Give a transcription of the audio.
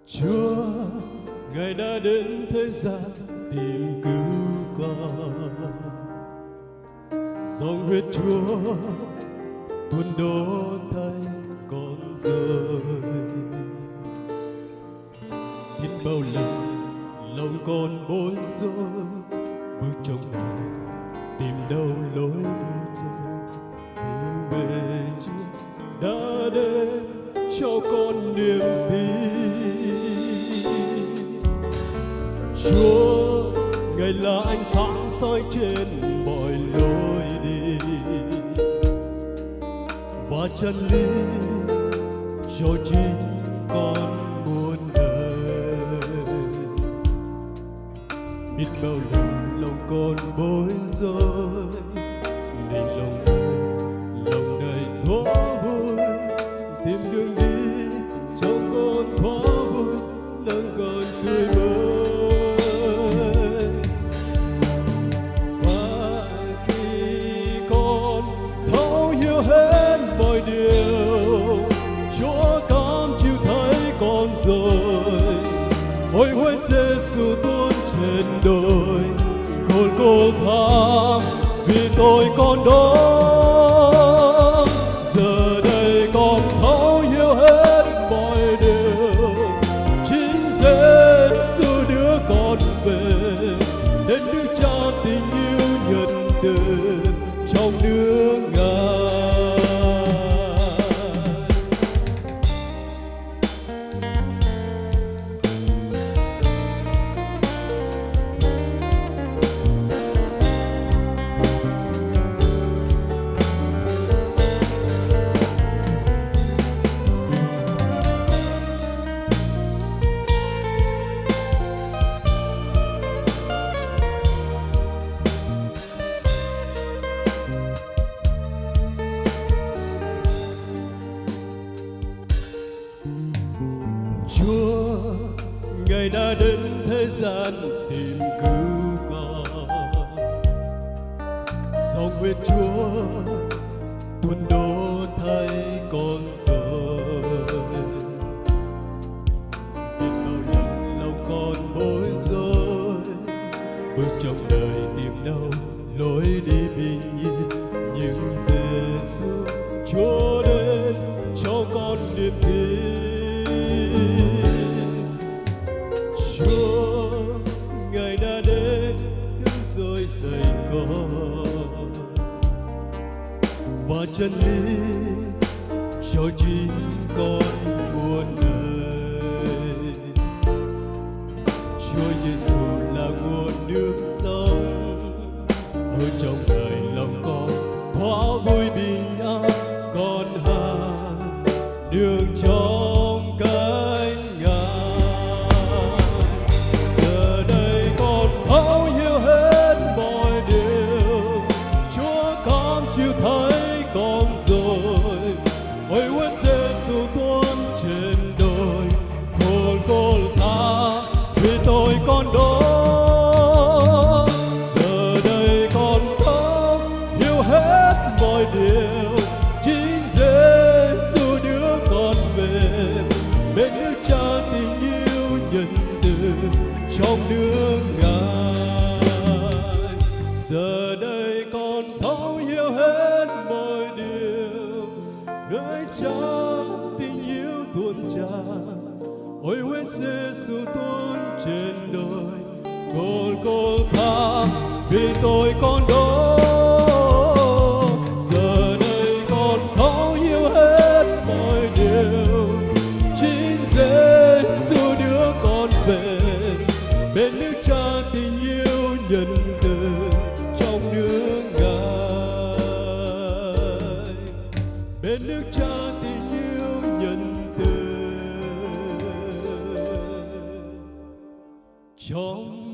Chúa Ngài đã đến thế gian tìm cứu con, dòng huyết Chúa tuôn đổ thay con rơi. Biết bao lần lòng con bối rối, bước trong đời tìm đâu lối đi chân, tìm về Chúa đã đến cho con niềm tin. Chúa Ngài là ánh sáng soi trên mọi lối đi, và chân lý cho chính con muôn đời. Biết bao lần lòng con bối rối, nên lòng này thoa vui, tìm đường đi cho con thoa vui, nắng còn tươi mới. Và khi con thấu hiểu hết mọi điều, Chúa cảm chịu thấy con rồi. Ôi hỡi Giêsu tuôn trên đồi Golgotha vì tôi con đó. Giờ đây con thấu hiểu hết mọi điều, chính Giêsu đưa con về đến nước Cha tình yêu nhân từ trong nước Ngài. Chúa Ngài đã đến thế gian tìm cứu con, dòng huyết Chúa tuôn đổ thay con rồi. Biết bao lần lòng con bối rối, bước trong đời tìm đâu lối đi bình yên, nhưng Giêsu Chúa đến cho con niềm tin. Chúa Ngài đã đến cứu rỗi thầy con, và chân lý cho chính con muôn đời. Chúa Giêsu là nguồn nước sống, ở trong đời lòng con thoa vui bình an, con hàng đường trong cánh Ngài. Giờ đây con thấu hiểu hết mọi điều, Chúa cảm chịu thấy con rồi. Ôi hỡi Giêsu tuôn trên đồi Golgotha vì tôi con đó. Giờ đây con thấu hiểu hết mọi điều, chính Giêsu đưa con về bên nước Cha tình yêu nhân từ trong nước Ngài. Giờ đây con thấu hiểu hết mọi điều, nơi Cha tình yêu tuôn tràn. Ôi hỡi Giêsu tuôn trên đồi Golgotha vì tôi con đó. Giờ đây con thấu hiểu hết mọi điều, chính Giêsu đưa con về bên nước Cha tình yêu nhân từ trong nước Ngài. Bên nước Cha tình yêu nhân từ trong